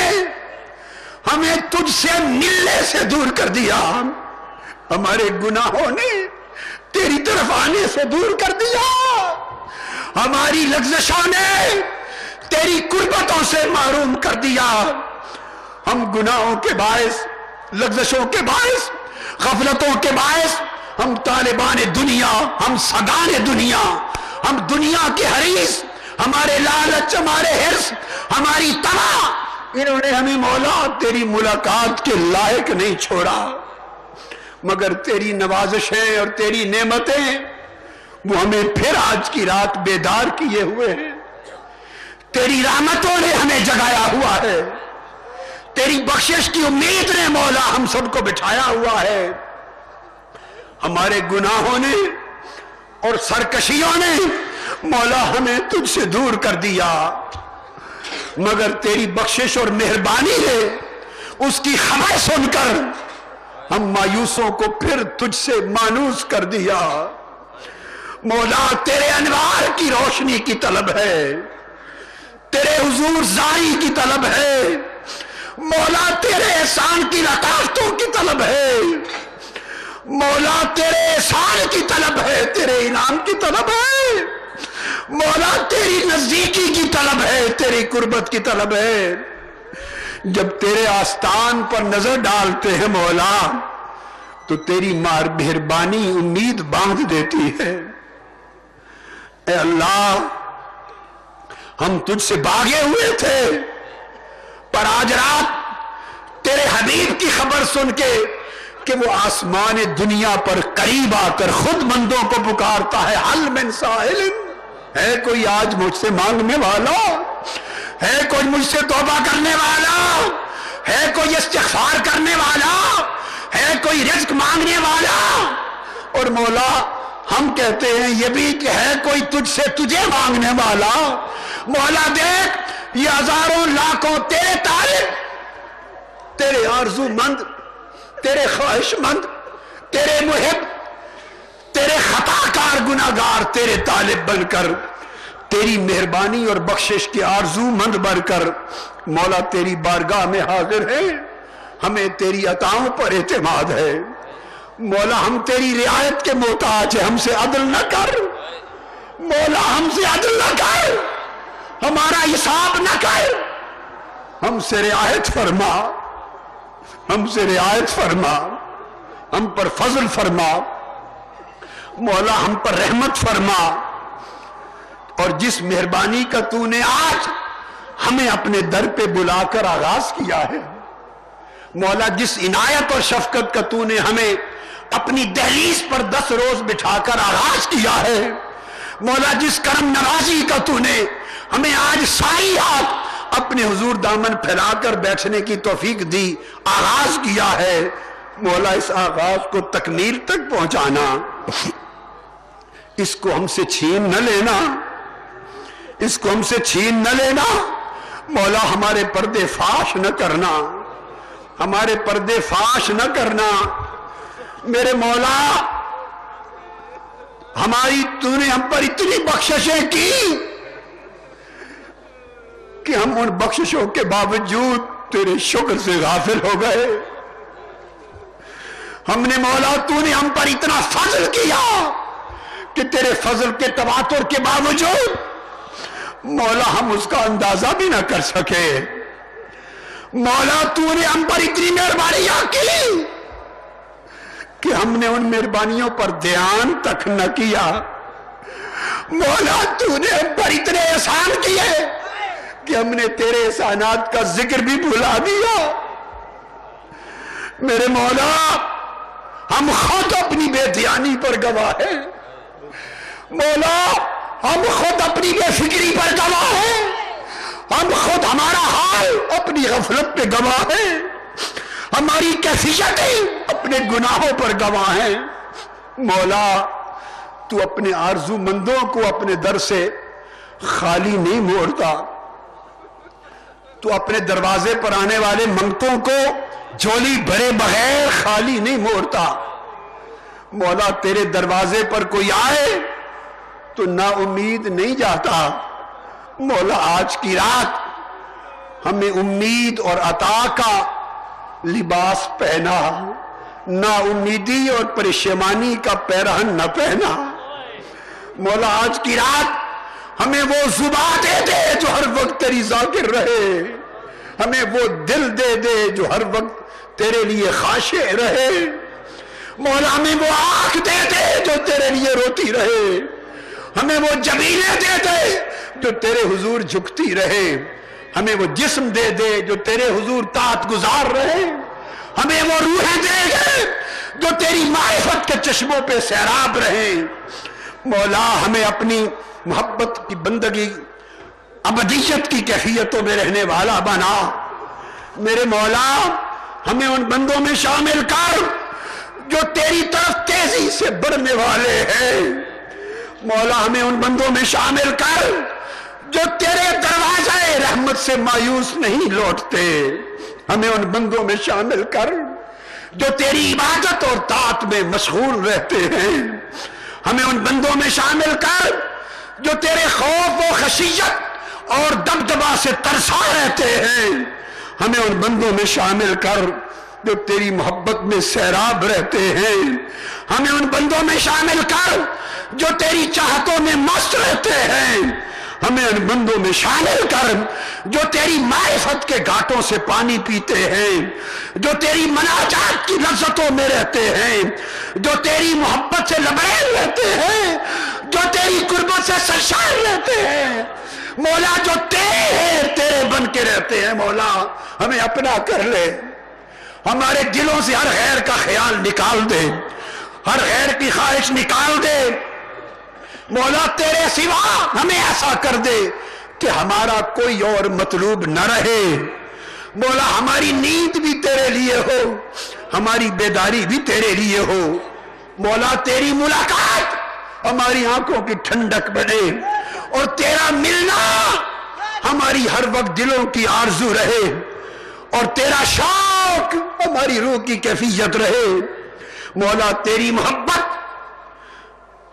ہمیں تجھ سے ملنے سے دور کر دیا، ہمارے گناہوں نے تیری طرف آنے سے دور کر دیا، ہماری لغزشوں نے تیری قربتوں سے محروم کر دیا، ہم گناہوں کے باعث، لغزشوں کے باعث، غفلتوں کے باعث ہم طالبان دنیا، ہم سگان دنیا، ہم دنیا کے حریص، ہمارے لالچ، ہمارے حرص، ہماری طمع، انہوں نے ہمیں مولا تیری ملاقات کے لائق نہیں چھوڑا، مگر تیری نوازشیں اور تیری نعمتیں وہ ہمیں پھر آج کی رات بیدار کیے ہوئے ہیں، تیری رحمتوں نے ہمیں جگایا ہوا ہے، تیری بخشش کی امید نے مولا ہم سب کو بٹھایا ہوا ہے، ہمارے گناہوں نے اور سرکشیوں نے مولا ہمیں تجھ سے دور کر دیا، مگر تیری بخشش اور مہربانی نے اس کی خبر سن کر ہم مایوسوں کو پھر تجھ سے مانوس کر دیا۔ مولا تیرے انوار کی روشنی کی طلب ہے، تیرے حضور زاری کی طلب ہے، مولا تیرے احسان کی لطافتوں کی طلب ہے، مولا تیرے احسان کی طلب ہے، تیرے انعام کی طلب ہے، مولا تیری نزدیکی کی طلب ہے، تیری قربت کی طلب ہے۔ جب تیرے آستان پر نظر ڈالتے ہیں مولا تو تیری مہربانی امید باندھ دیتی ہے، اے اللہ ہم تجھ سے بھاگے ہوئے تھے، پر آج رات تیرے حبیب کی خبر سن کے کہ وہ آسمان دنیا پر قریب آ کر خود بندوں کو پکارتا ہے، حل من سائل، ہے کوئی آج مجھ سے مانگنے والا، ہے کوئی مجھ سے توبہ کرنے والا، ہے کوئی استغفار کرنے والا، ہے کوئی رزق مانگنے والا؟ اور مولا ہم کہتے ہیں یہ بھی کہ ہے کوئی تجھ سے تجھے مانگنے والا۔ مولا دیکھ یہ ہزاروں لاکھوں تیرے طالب، تیرے آرزو مند، تیرے خواہش مند، تیرے محب، تیرے خطا کار گناہگار تیرے طالب بن کر، تیری مہربانی اور بخشش کے آرزو مند بن کر مولا تیری بارگاہ میں حاضر ہے، ہمیں تیری عطاؤں پر اعتماد ہے۔ مولا ہم تیری رعایت کے محتاج ہیں، ہم سے عدل نہ کر مولا، ہم سے عدل نہ کر، ہمارا حساب نہ کر، ہم سے رعایت فرما، ہم سے رعایت فرما، ہم پر فضل فرما مولا، ہم پر رحمت فرما۔ اور جس مہربانی کا تو نے آج ہمیں اپنے در پہ بلا کر آغاز کیا ہے مولا، جس عنایت اور شفقت کا تو نے ہمیں اپنی دہلیز پر 10 روز بٹھا کر آغاز کیا ہے مولا، جس کرم نوازی کا تو نے ہمیں آج ساری رات اپنے حضور دامن پھیلا کر بیٹھنے کی توفیق دی، آغاز کیا ہے مولا، اس آغاز کو تکمیل تک پہنچانا، اس کو ہم سے چھین نہ لینا، اس کو ہم سے چھین نہ لینا مولا، ہمارے پردے فاش نہ کرنا، ہمارے پردے فاش نہ کرنا میرے مولا۔ تو نے ہم پر اتنی بخششیں کی کہ ہم ان بخششوں کے باوجود تیرے شکر سے غافل ہو گئے۔ ہم نے مولا تو نے ہم پر اتنا فضل کیا کہ تیرے فضل کے تواتر کے باوجود مولا ہم اس کا اندازہ بھی نہ کر سکے۔ مولا تو نے ہم پر اتنی مہربانیاں کی کہ ہم نے ان مہربانیوں پر دھیان تک نہ کیا۔ مولا تو نے ہم پر اتنے احسان کیے کہ ہم نے تیرے احسانات کا ذکر بھی بھلا دیا۔ میرے مولا ہم خود اپنی بے دھیانی پر گواہ ہیں مولا، ہم خود اپنی بے فکری پر گواہ ہیں، ہم خود ہمارا حال اپنی غفلت پہ گواہ ہیں، ہماری کیفیتیں اپنے گناہوں پر گواہ ہیں مولا۔ تو اپنے آرزو مندوں کو اپنے در سے خالی نہیں موڑتا، تو اپنے دروازے پر آنے والے منگتوں کو جھولی بھرے بغیر خالی نہیں موڑتا مولا۔ تیرے دروازے پر کوئی آئے تو نا امید نہیں جاتا مولا۔ آج کی رات ہمیں امید اور عطا کا لباس پہنا، نا امیدی اور پریشانی کا پیرہن نہ پہنا مولا۔ آج کی رات ہمیں وہ زبان دے دے جو ہر وقت تیری ذاکر رہے، ہمیں وہ دل دے دے جو ہر وقت تیرے لیے خاشع رہے مولا۔ ہمیں وہ آنکھ دے دے جو تیرے لیے روتی رہے، ہمیں وہ جبینیں دے دے جو تیرے حضور جھکتی رہے، ہمیں وہ جسم دے دے جو تیرے حضور طاعت گزار رہے، ہمیں وہ روحیں دے دے جو تیری معرفت کے چشموں پہ سیراب رہے مولا۔ ہمیں اپنی محبت کی بندگی ابدیت کی کیفیتوں میں رہنے والا بنا میرے مولا۔ ہمیں ان بندوں میں شامل کر جو تیری طرف تیزی سے بڑھنے والے ہیں مولا۔ ہمیں ان بندوں میں شامل کر جو تیرے دروازے رحمت سے مایوس نہیں لوٹتے، ہمیں ان بندوں میں شامل کر جو تیری عبادت اور طاعت میں مشغول رہتے ہیں، ہمیں ان بندوں میں شامل کر جو تیرے خوف و خشیت اور دبدبا سے ترسا رہتے ہیں، ہمیں ان بندوں میں شامل کر جو تیری محبت میں سیراب رہتے ہیں، ہمیں ان بندوں میں شامل کر جو تیری چاہتوں میں مست رہتے ہیں، ہمیں ان بندوں میں شامل کر جو تیری معرفت کے گھاٹوں سے پانی پیتے ہیں، جو تیری مناجات کی لذتوں میں رہتے ہیں، جو تیری محبت سے لبریز رہتے ہیں، جو تیری قربت سے رہتے ہیں مولا، جو تیرے ہیں تیرے بن کے رہتے ہیں مولا، ہمیں اپنا کر لے، ہمارے دلوں سے ہر غیر کا خیال نکال دے، ہر غیر کی خواہش نکال دے مولا، تیرے سوا ہمیں ایسا کر دے کہ ہمارا کوئی اور مطلوب نہ رہے مولا، ہماری نیند بھی تیرے لیے ہو، ہماری بیداری بھی تیرے لیے ہو مولا، تیری ملاقات ہماری آنکھوں کی ٹھنڈک بنے اور تیرا ملنا ہماری ہر وقت دلوں کی آرزو رہے اور تیرا شوق ہماری روح کی کیفیت رہے مولا، تیری محبت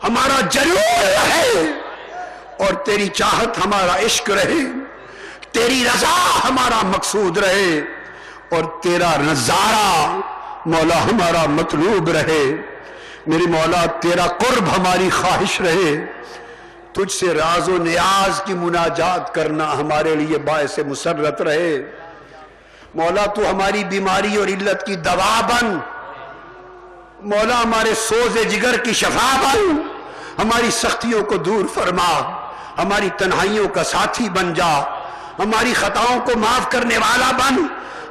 ہمارا جنون رہے اور تیری چاہت ہمارا عشق رہے، تیری رضا ہمارا مقصود رہے اور تیرا نظارہ مولا ہمارا مطلوب رہے میری مولا، تیرا قرب ہماری خواہش رہے، تجھ سے راز و نیاز کی مناجات کرنا ہمارے لیے باعث مسرت رہے مولا، تو ہماری بیماری اور علت کی دوا بن مولا، ہمارے سوز جگر کی شفا بن، ہماری سختیوں کو دور فرما، ہماری تنہائیوں کا ساتھی بن جا، ہماری خطاؤں کو معاف کرنے والا بن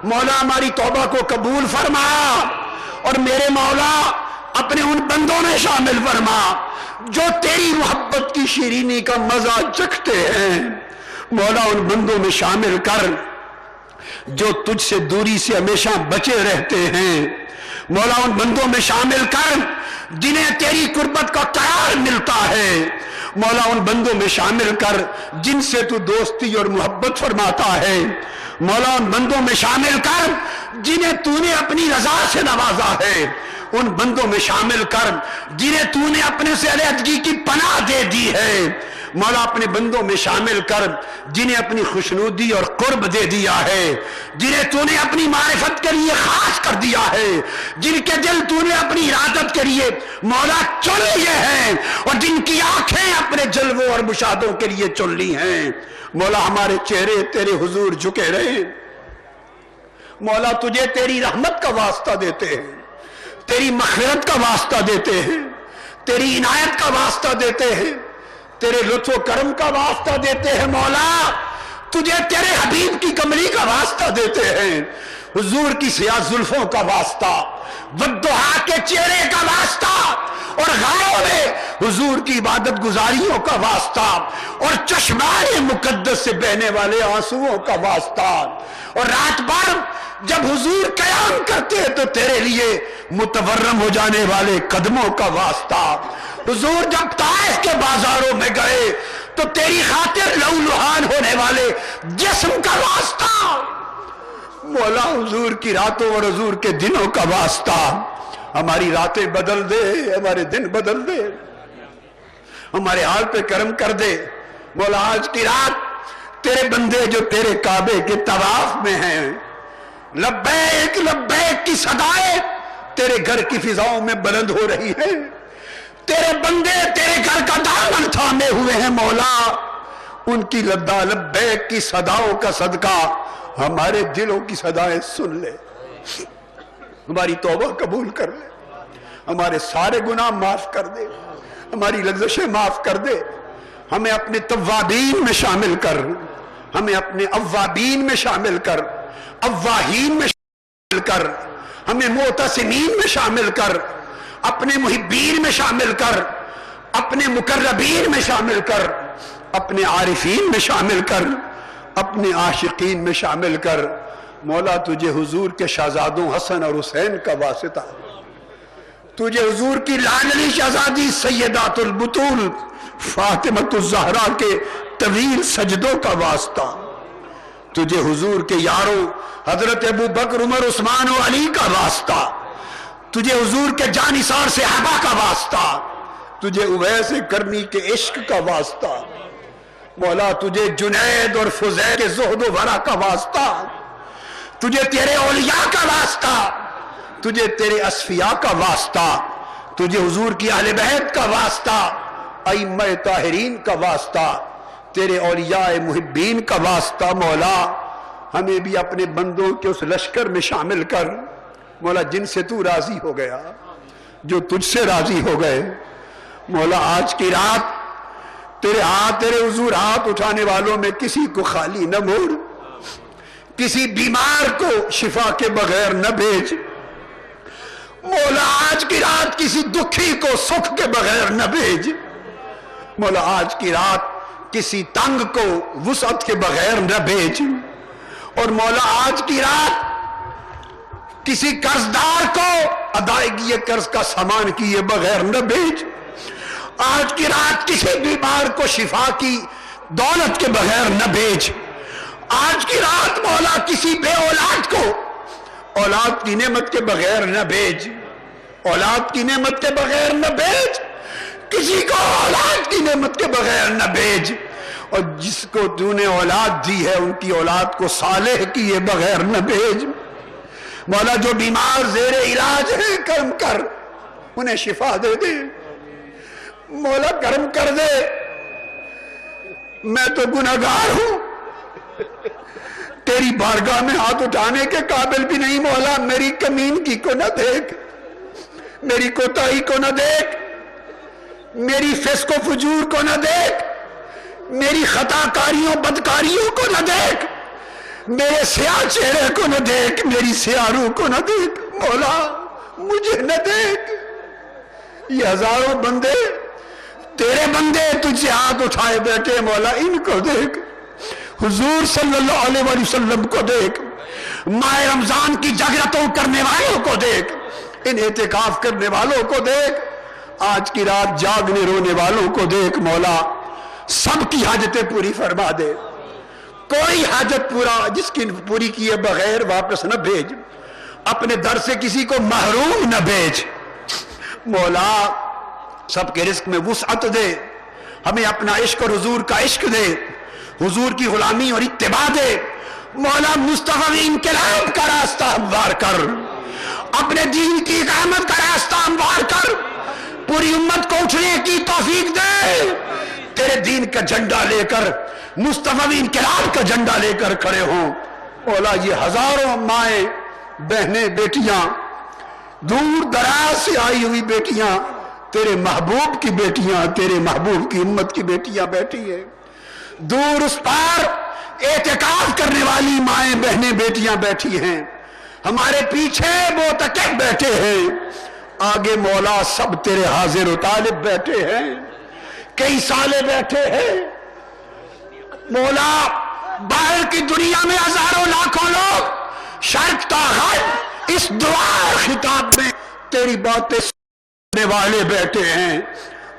مولا، ہماری توبہ کو قبول فرما اور میرے مولا اپنے ان بندوں میں شامل فرما جو تیری محبت کی شیرینی کا مزہ چکھتے ہیں مولا، ان بندوں میں شامل کر جو تجھ سے دوری سے ہمیشہ بچے رہتے ہیں مولا، ان بندوں میں شامل کر جنہیں تیری قربت کا قرار ملتا ہے مولا، ان بندوں میں شامل کر جن سے تو دوستی اور محبت فرماتا ہے مولا، ان بندوں میں شامل کر جنہیں تو نے اپنی رضا سے نوازا ہے، ان بندوں میں شامل کر جنہیں تو نے اپنے سے علیحدگی کی پناہ دے دی ہے مولا، اپنے بندوں میں شامل کر جنہیں اپنی خوشنودی اور قرب دے دیا ہے، جنہیں تو نے اپنی معرفت کے لیے خاص کر دیا ہے، جن کے دل تو نے اپنی ارادت کے لیے مولا چن لیے ہیں اور جن کی آنکھیں اپنے جلووں اور مشاہدوں کے لیے چن لی ہیں مولا، ہمارے چہرے تیرے حضور جھکے رہے مولا، تجھے تیری رحمت کا واسطہ دیتے ہیں، تیری مغفرت کا واسطہ دیتے ہیں، تیری عنایت کا واسطہ دیتے ہیں، تیرے لطف و کرم کا واسطہ دیتے ہیں مولا، تجھے تیرے حبیب کی کملی کا واسطہ دیتے ہیں، حضور کی سیاہ زلفوں کا واسطہ، والضحیٰ کے چہرے کا واسطہ اور غاروں میں حضور کی عبادت گزاریوں کا واسطہ اور چشمائے مقدس سے بہنے والے آنسوؤں کا واسطہ اور رات بھر جب حضور قیام کرتے تو تیرے لیے متورم ہو جانے والے قدموں کا واسطہ، حضور جب طائف کے بازاروں میں گئے تو تیری خاطر لہولہان ہونے والے جسم کا واسطہ مولا، حضور کی راتوں اور حضور کے دنوں کا واسطہ، ہماری راتیں بدل دے، ہمارے دن بدل دے، ہمارے حال پہ کرم کر دے مولا، آج کی رات تیرے بندے جو تیرے کعبے کے طواف میں ہیں، لبیک لبیک کی صدائیں تیرے گھر کی فضاؤں میں بلند ہو رہی ہے، تیرے بندے تیرے گھر کا دامن تھامے ہوئے ہیں مولا، ان کی لبیک کی صداؤں کا صدقہ ہمارے دلوں کی صدائیں سن لے، ہماری توبہ قبول کر لے، ہمارے سارے گناہ معاف کر دے، ہماری لغزشیں معاف کر دے، ہمیں اپنے توابین میں شامل کر، ہمیں اپنے اوابین میں شامل کر، اواہین میں شامل کر، ہمیں معتصمین میں شامل کر، اپنے محبین میں شامل کر، اپنے مقربین میں شامل کر، اپنے عارفین میں شامل کر، اپنے عاشقین میں شامل کر مولا، تجھے حضور کے شہزادوں حسن اور حسین کا واسطہ، تجھے حضور کی لاڈلی شہزادی سیدات البطول فاطمۃ الزہرا کے طویل سجدوں کا واسطہ، تجھے حضور کے یاروں حضرت ابو بکر عمر عثمان و علی کا واسطہ، تجھے حضور کے جانثار صحابہ کا واسطہ، تجھے اویس کرنی کے عشق کا واسطہ مولا، تجھے جنید اور فضیل کے زہد و ورع کا واسطہ، تجھے تیرے اولیاء کا واسطہ، تجھے تیرے اصفیاء کا واسطہ، تجھے حضور کی اہل بیت کا واسطہ، ائمہ طاہرین کا واسطہ، تیرے اولیاء محبین کا واسطہ مولا، ہمیں بھی اپنے بندوں کے اس لشکر میں شامل کر مولا، جن سے تو راضی ہو گیا، جو تجھ سے راضی ہو گئے مولا، آج کی رات تیرے حضور ہاتھ اٹھانے والوں میں کسی کو خالی نہ موڑ، کسی بیمار کو شفا کے بغیر نہ بھیج مولا، آج کی رات کسی دکھی کو سکھ کے بغیر نہ بھیج مولا، آج کی رات کسی تنگ کو وسعت کے بغیر نہ بھیج، اور مولا آج کی رات کسی قرضدار کو ادائیگی قرض کا سامان کیے بغیر نہ بھیج، آج کی رات کسی بیمار کو شفا کی دولت کے بغیر نہ بھیج، آج کی رات مولا کسی بے اولاد کو اولاد کی نعمت کے بغیر نہ بھیج، اولاد کی نعمت کے بغیر نہ بھیج، کسی کو اولاد کی نعمت کے بغیر نہ بھیج، اور جس کو تو نے اولاد دی ہے ان کی اولاد کو صالح کیے بغیر نہ بھیج مولا، جو بیمار زیر علاج ہیں کرم کر انہیں شفا دے دے مولا، کرم کر دے، میں تو گناہگار ہوں، تیری بارگاہ میں ہاتھ اٹھانے کے قابل بھی نہیں مولا، میری کمینگی کو نہ دیکھ، میری کوتاہی کو نہ دیکھ، میری فسق و فجور کو نہ دیکھ، میری خطا کاریوں بدکاریوں کو نہ دیکھ، میرے سیاہ چہرے کو نہ دیکھ، میری سیاہ روح کو نہ دیکھ مولا، مجھے نہ دیکھ، یہ ہزاروں بندے تیرے بندے تجھے ہاتھ اٹھائے بیٹھے مولا، ان کو دیکھ، حضور صلی اللہ علیہ وسلم کو دیکھ، ماہ رمضان کی جگرتوں کرنے والوں کو دیکھ، ان اعتکاف کرنے والوں کو دیکھ، آج کی رات جاگنے رونے والوں کو دیکھ مولا، سب کی حاجتیں پوری فرما دے، کوئی حاجت پورا جس کی پوری کیے بغیر واپس نہ بھیج، اپنے در سے کسی کو محروم نہ بھیج مولا، سب کے رزق میں وسعت دے، ہمیں اپنا عشق اور حضور کا عشق دے، حضور کی غلامی اور اتباع دے مولا، مصطفی انقلاب کا راستہ ہموار کر، اپنے دین کی اقامت کا راستہ ہموار کر، پوری امت کو اٹھنے کی توفیق دے، تیرے دین کا جھنڈا لے کر مصطفی انقلاب کا جھنڈا لے کر کھڑے ہوں مولا، یہ ہزاروں مائیں بہنیں بیٹیاں دور دراز سے آئی ہوئی بیٹیاں، تیرے محبوب کی بیٹیاں، تیرے محبوب کی امت کی بیٹیاں بیٹھی ہیں، دور اس پار اعتکاف کرنے والی مائیں بہنیں بیٹیاں بیٹھی ہیں، ہمارے پیچھے معتکف بیٹھے ہیں، آگے مولا سب تیرے حاضر و طالب بیٹھے ہیں، کئی سالے بیٹھے ہیں مولا، باہر کی دنیا میں ہزاروں لاکھوں لوگ شرق تا غرب اس دعا خطاب میں تیری باتیں سننے والے بیٹھے ہیں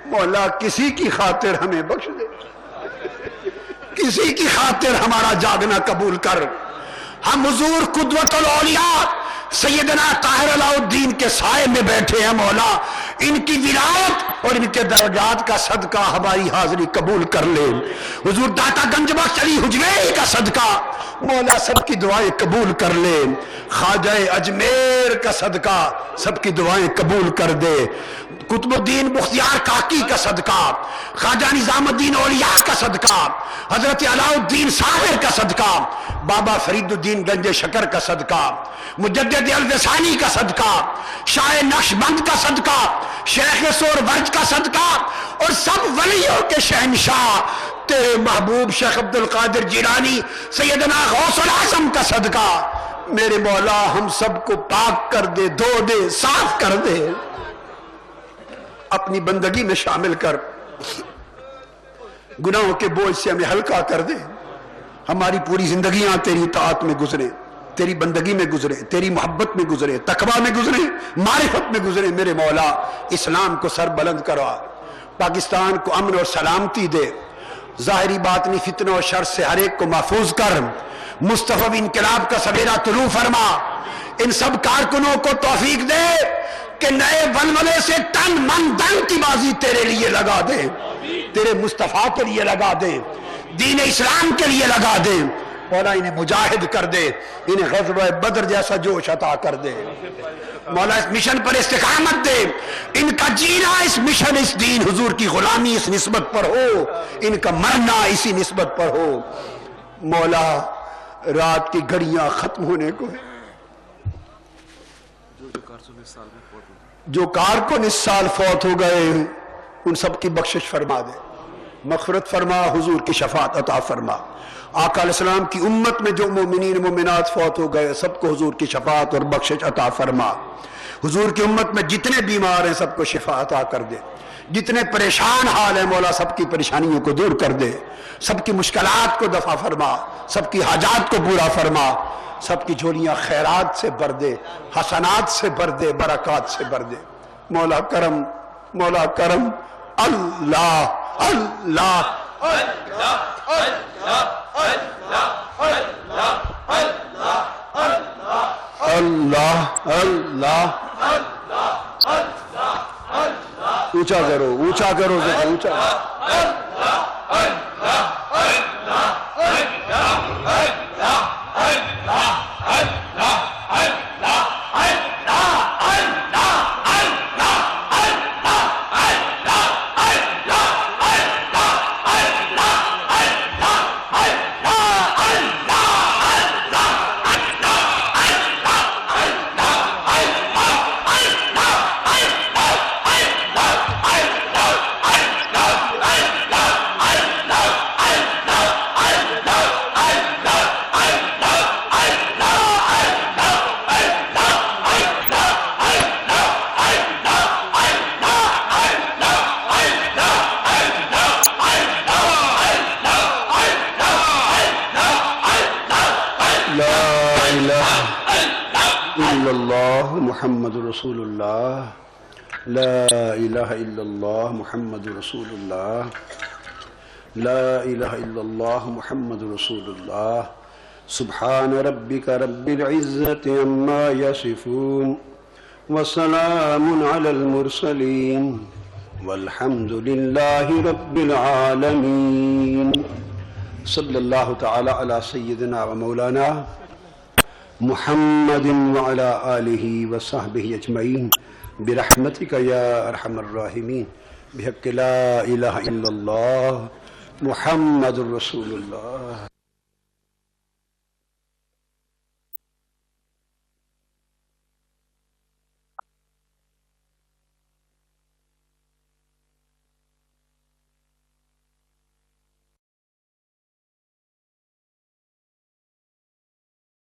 مولا، کسی کی خاطر ہمیں بخش دے، کسی کی خاطر ہمارا جاگنا قبول کر، ہم حضور قدوت الاولیاء سیدنا طاہر علاء الدین کے سائے میں بیٹھے ہیں مولا، ان کی ولایت اور ان کے درجات کا صدقہ ہماری حاضری قبول کر لے، حضور داتا گنج بخش علی حجویری کا صدقہ مولا سب کی دعائیں قبول کر لے، خواجہ اجمیر کا صدقہ سب کی دعائیں قبول کر دے، قطب الدین بختیار کاکی کا صدقہ، خواجہ نظام الدین اولیاء کا صدقہ، حضرت علاء الدین صابر کا صدقہ، بابا فرید الدین گنج شکر کا صدقہ، مجدد الوصانی کا صدقہ، شاہ نقشبند کا صدقہ، شیخ سور ورج کا صدقہ، اور سب ولیوں کے شہنشاہ تیرے محبوب شیخ عبد القادر جیلانی سیدنا غوث العظم کا صدقہ، میرے مولا ہم سب کو پاک کر دے، دھو دے، صاف کر دے، اپنی بندگی میں شامل کر، گناہوں کے بوجھ سے ہمیں ہلکا کر دے، ہماری پوری زندگیاں تیری اطاعت میں گزرے، تیری بندگی میں گزرے، تیری محبت میں گزرے، تقوی میں گزرے، معرفت میں گزرے، میرے مولا اسلام کو سر بلند کروا، پاکستان کو امن اور سلامتی دے، ظاہری باطنی فتنہ اور شر سے ہر ایک کو محفوظ کر، مصطفی انقلاب کا سویرا طلوع فرما، ان سب کارکنوں کو توفیق دے کہ نئے ولولے سے تن من دن کی بازی تیرے لیے لگا دے، تیرے مصطفیٰ کے لیے لگا دے، دین اسلام کے لیے لگا دے مولا، انہیں مجاہد کر دے، انہیں غزوہ بدر جیسا جوش عطا کر دے مولا، اس مشن پر استقامت دے، ان کا جینا اس مشن، اس دین حضور کی غلامی اس نسبت پر ہو، ان کا مرنا اسی نسبت پر ہو مولا، رات کی گھڑیاں ختم ہونے کو ہے، جو کارکن اس سال فوت ہو گئے ان سب کی بخشش فرما دے، مغفرت فرما، حضور کی شفاعت عطا فرما۔ آقا علیہ السلام کی امت میں جو مومنین مومنات فوت ہو گئے سب کو حضور کی شفاعت اور بخشش عطا فرما۔ حضور کی امت میں جتنے بیمار ہیں سب کو شفا عطا کر دے، جتنے پریشان حال ہیں مولا سب کی پریشانیوں کو دور کر دے، سب کی مشکلات کو دفع فرما، سب کی حاجات کو پورا فرما، سب کی جھولیاں خیرات سے بھر دے، حسنات سے بھر دے، برکات سے بھر دے۔ مولا کرم، مولا کرم، اللہ اللہ اللہ اللہ اونچا کرو، اونچا کرو، اونچا محمد رسول اللہ، لا الہ الا اللہ محمد رسول اللہ، لا الہ الا اللہ محمد رسول اللہ۔ سبحان ربک رب العزت عما یصفون وسلام علی المرسلین والحمد للہ رب العالمین۔ صلی اللہ تعالی علی سیدنا و مولانا محمد وعلى آله وصحبه اجمعین برحمتک یا ارحم الراحمین، بحق لا الہ الا اللہ محمد رسول اللہ۔